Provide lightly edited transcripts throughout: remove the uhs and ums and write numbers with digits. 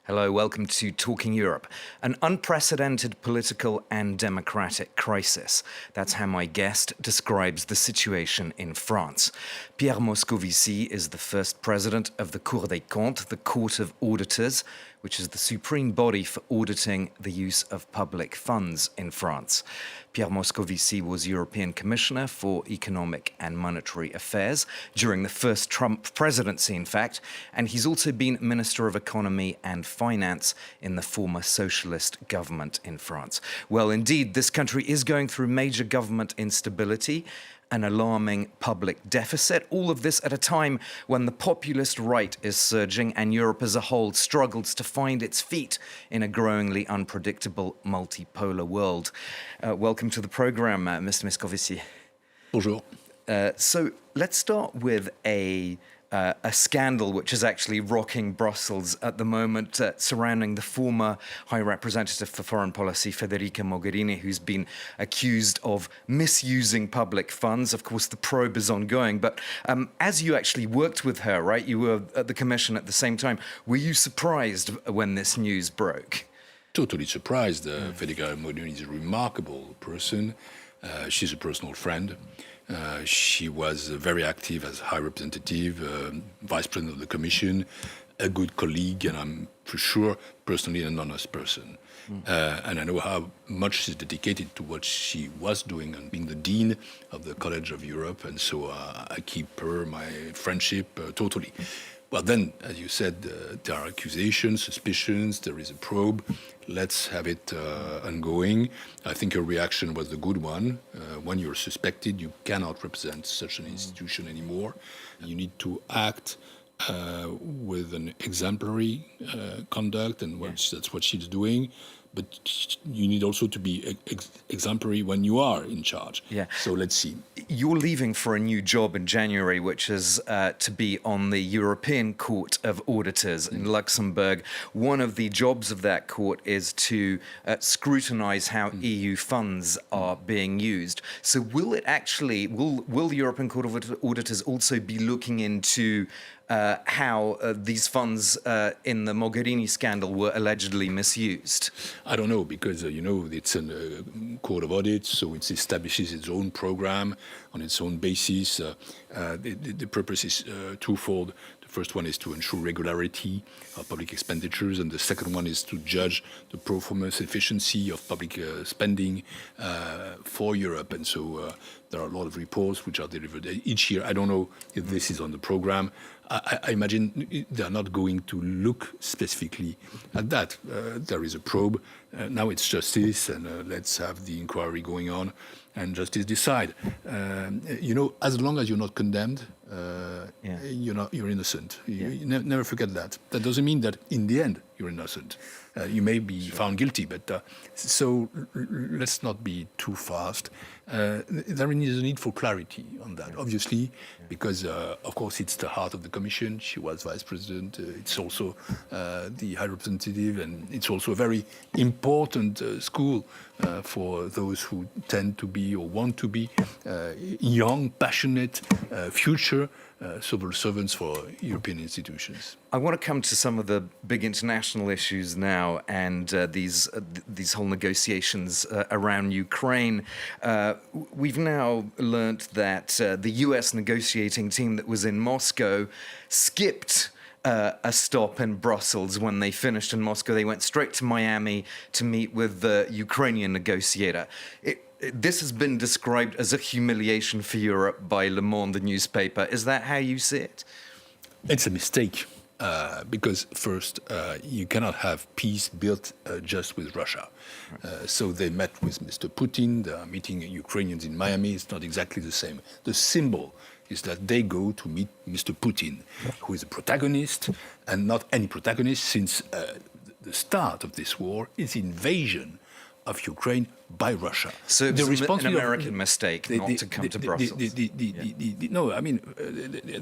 Hello, welcome to Talking Europe. An unprecedented political and democratic crisis. That's how my guest describes the situation in France. Pierre Moscovici is the first president of the Cour des Comptes, the Court of Auditors, which is the supreme body for auditing the use of public funds in France. Pierre Moscovici was European Commissioner for Economic and Monetary Affairs during the first Trump presidency, in fact, and he's also been Minister of Economy and Finance in the former Socialist government in France. Well, indeed, this country is going through major government instability, an alarming public deficit, all of this at a time when the populist right is surging and Europe as a whole struggles to find its feet in a growingly unpredictable multipolar world. Welcome to the program, Mr. Moscovici. Bonjour. So let's start with a scandal which is actually rocking Brussels at the moment, surrounding the former High Representative for Foreign Policy, Federica Mogherini, who's been accused of misusing public funds. Of course, the probe is ongoing, but as you actually worked with her, right, you were at the Commission at the same time, were you surprised when this news broke? Totally surprised. Federica Mogherini is a remarkable person. She's a personal friend. She was very active as High Representative, Vice President of the Commission, a good colleague, and I'm for sure personally an honest person. And I know how much she's dedicated to what she was doing and being the Dean of the College of Europe, and so I keep her my friendship totally. Well, then, as you said, there are accusations, suspicions, there is a probe. Let's have it ongoing. I think her reaction was a good one. When you're suspected, you cannot represent such an institution anymore. You need to act with an exemplary conduct, and that's what she's doing. But you need also to be exemplary when you are in charge. Yeah. So let's see. You're leaving for a new job in January, which is to be on the European Court of Auditors in Luxembourg. One of the jobs of that court is to scrutinize how EU funds are being used. So will it actually, will the European Court of Auditors also be looking into how these funds in the Mogherini scandal were allegedly misused? I don't know, because, it's a court of audits, so it establishes its own program on its own basis. The purpose is twofold. The first one is to ensure regularity of public expenditures, and the second one is to judge the performance efficiency of public spending for Europe. And so there are a lot of reports which are delivered each year. I don't know if this is on the program. I imagine they are not going to look specifically at that. There is a probe. Now it's justice, and let's have the inquiry going on, and justice decide. As long as you're not condemned, you're innocent. You never forget that. That doesn't mean that in the end you're innocent. You may be found guilty, but so let's not be too fast. There is a need for clarity on that, obviously, because, of course, it's the heart of the Commission. She was Vice President. It's also the High Representative, and it's also a very important school for those who tend to be or want to be young, passionate, future civil servants for European institutions. I want to come to some of the big international issues now, and these whole negotiations around Ukraine. We've now learnt that the US negotiating team that was in Moscow skipped a stop in Brussels. When they finished in Moscow, they went straight to Miami to meet with the Ukrainian negotiator. This has been described as a humiliation for Europe by Le Monde, the newspaper. Is that how you see it? It's a mistake, because first, you cannot have peace built just with Russia. So they met with Mr. Putin. They are meeting Ukrainians in Miami. It's not exactly the same. The symbol is that they go to meet Mr. Putin, who is a protagonist, and not any protagonist, since the start of this war is invasion of Ukraine by Russia. So it was an American mistake not to come to Brussels. No, I mean,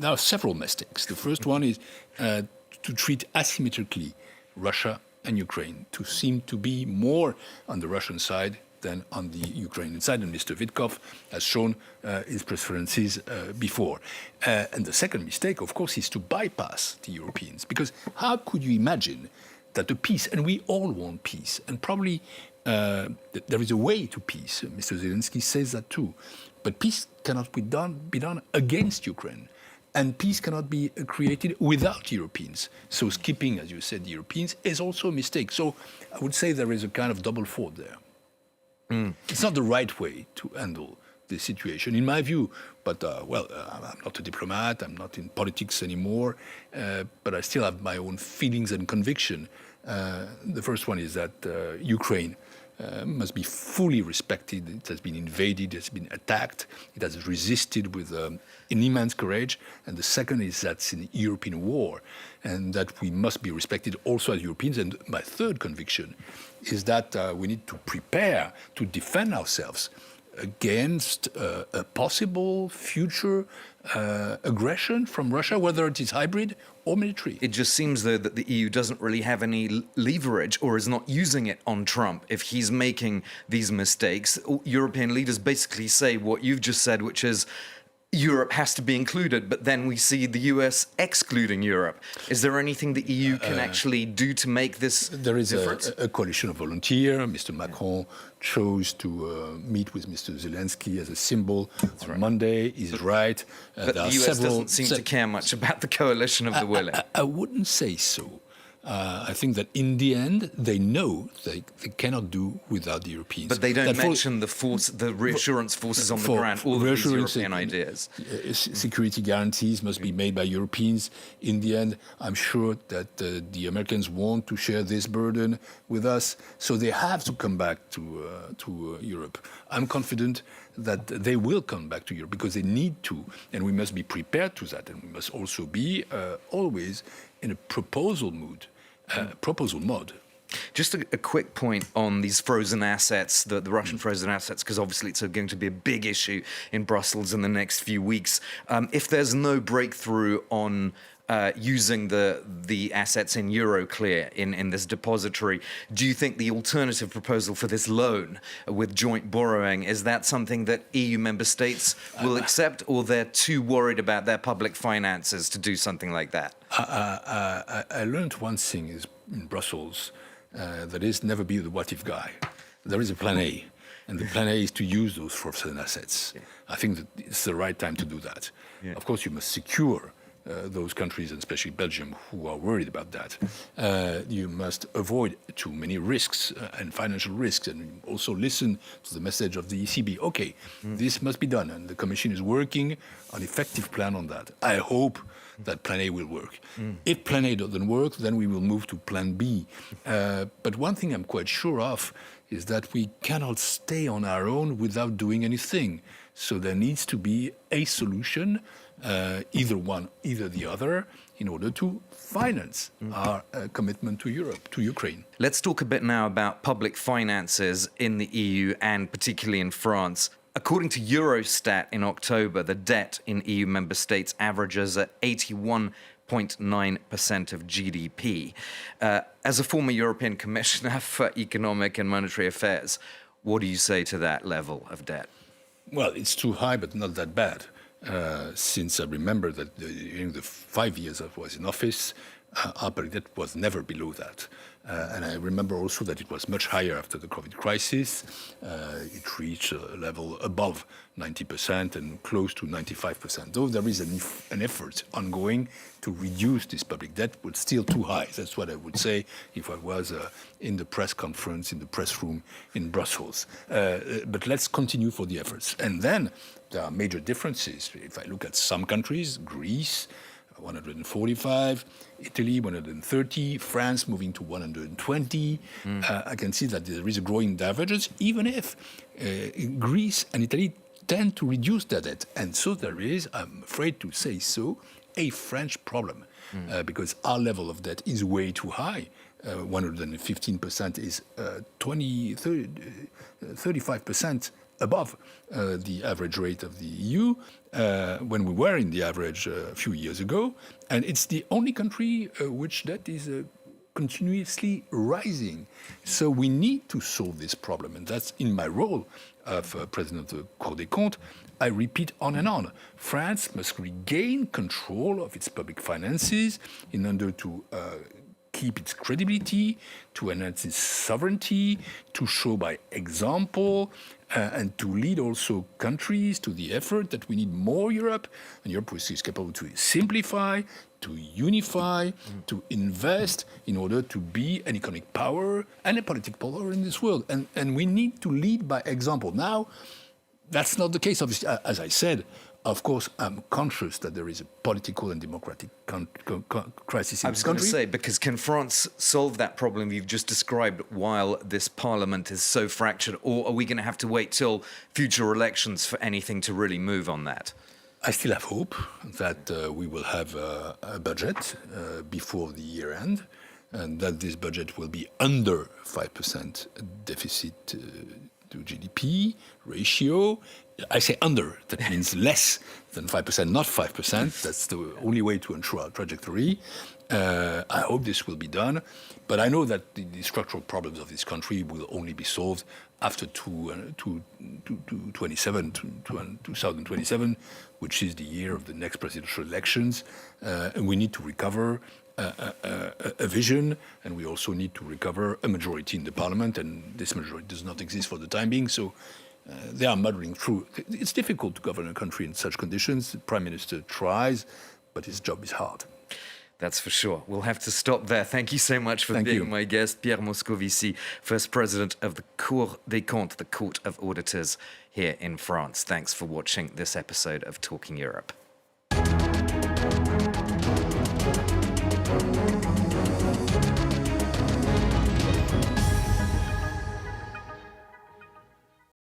there are several mistakes. The first one is to treat asymmetrically Russia and Ukraine, to seem to be more on the Russian side than on the Ukrainian side, and Mr. Witkoff has shown his preferences before. And the second mistake, of course, is to bypass the Europeans, because how could you imagine that the peace, and we all want peace, and probably there is a way to peace. Mr. Zelensky says that too. But peace cannot be done against Ukraine. And peace cannot be created without Europeans. So skipping, as you said, the Europeans is also a mistake. So I would say there is a kind of double fault there. It's not the right way to handle the situation, in my view. But, I'm not a diplomat, I'm not in politics anymore, but I still have my own feelings and conviction. The first one is that Ukraine must be fully respected. It has been invaded, it has been attacked, it has resisted with an immense courage. And the second is that it's an European war, and that we must be respected also as Europeans. And my third conviction is that we need to prepare to defend ourselves against a possible future aggression from Russia, whether it is hybrid or military. It just seems, though, that the EU doesn't really have any leverage or is not using it on Trump if he's making these mistakes. European leaders basically say what you've just said, which is Europe has to be included, but then we see the US excluding Europe. Is there anything the EU can actually do to make this There is difference? a coalition of volunteers. Mr. Macron chose to meet with Mr. Zelensky as a symbol on Monday. He's right. But the US doesn't seem to care much about the coalition of the willing. I wouldn't say so. I think that in the end, they know they cannot do without the Europeans. But they don't mention the reassurance forces on the ground, all of these European ideas. Security guarantees must be made by Europeans. In the end, I'm sure that the Americans want to share this burden with us, so they have to come back to Europe. I'm confident that they will come back to Europe because they need to, and we must be prepared to that, and we must also be always in a proposal mode. Just a quick point on these frozen assets, the Russian frozen assets, because obviously it's going to be a big issue in Brussels in the next few weeks. If there's no breakthrough on using the assets in Euroclear in this depository, do you think the alternative proposal for this loan with joint borrowing, is that something that EU member states will accept, or they're too worried about their public finances to do something like that? I learned one thing is in Brussels, that is never be the what-if guy. There is a plan A, and the plan A is to use those frozen assets. Yeah. I think that it's the right time to do that. Yeah. Of course, you must secure those countries, and especially Belgium, who are worried about that. You must avoid too many risks and financial risks, and also listen to the message of the ECB. Okay, this must be done, and the Commission is working on an effective plan on that. I hope that Plan A will work. If Plan A doesn't work, then we will move to Plan B. But one thing I'm quite sure of is that we cannot stay on our own without doing anything. So there needs to be a solution, either one, either the other, in order to finance our commitment to Europe, to Ukraine. Let's talk a bit now about public finances in the EU and particularly in France. According to Eurostat in October, the debt in EU member states averages at 81.9% of GDP. As a former European Commissioner for Economic and Monetary Affairs, what do you say to that level of debt? Well, it's too high, but not that bad. Since I remember that during the 5 years I was in office, our public debt was never below that. And I remember also that it was much higher after the COVID crisis. It reached a level above 90% and close to 95%. Though there is an effort ongoing to reduce this public debt, but still too high. That's what I would say if I was in the press conference, in the press room in Brussels. But let's continue for the efforts. And then there are major differences. If I look at some countries, Greece, 145, Italy 130, France moving to 120. I can see that there is a growing divergence, even if Greece and Italy tend to reduce their debt. And so there is, I'm afraid to say so, a French problem, because our level of debt is way too high. 115% is 35% above the average rate of the EU, when we were in the average a few years ago. And it's the only country which debt is continuously rising. So we need to solve this problem. And that's in my role of President of the Cour des Comptes. I repeat on and on. France must regain control of its public finances in order to keep its credibility, to enhance its sovereignty, to show by example, and to lead also countries to the effort that we need more Europe, and Europe is capable to simplify, to unify, to invest in order to be an economic power and a political power in this world. And we need to lead by example. Now, that's not the case. Obviously, as I said, of course, I'm conscious that there is a political and democratic crisis in this country. I was going to say, because can France solve that problem you've just described while this parliament is so fractured, or are we going to have to wait till future elections for anything to really move on that? I still have hope that we will have a budget before the year end, and that this budget will be under 5% deficit to GDP ratio. I say under, that means less than 5%, not 5%. That's the only way to ensure our trajectory. I hope this will be done, but I know that the structural problems of this country will only be solved after 2027, which is the year of the next presidential elections, and we need to recover a vision, and we also need to recover a majority in the parliament, and this majority does not exist for the time being, so they are muddling through. It's difficult to govern a country in such conditions. The Prime Minister tries, but his job is hard. That's for sure. We'll have to stop there. Thank you so much for being my guest, Pierre Moscovici, first president of the Cour des Comptes, the Court of Auditors here in France. Thanks for watching this episode of Talking Europe.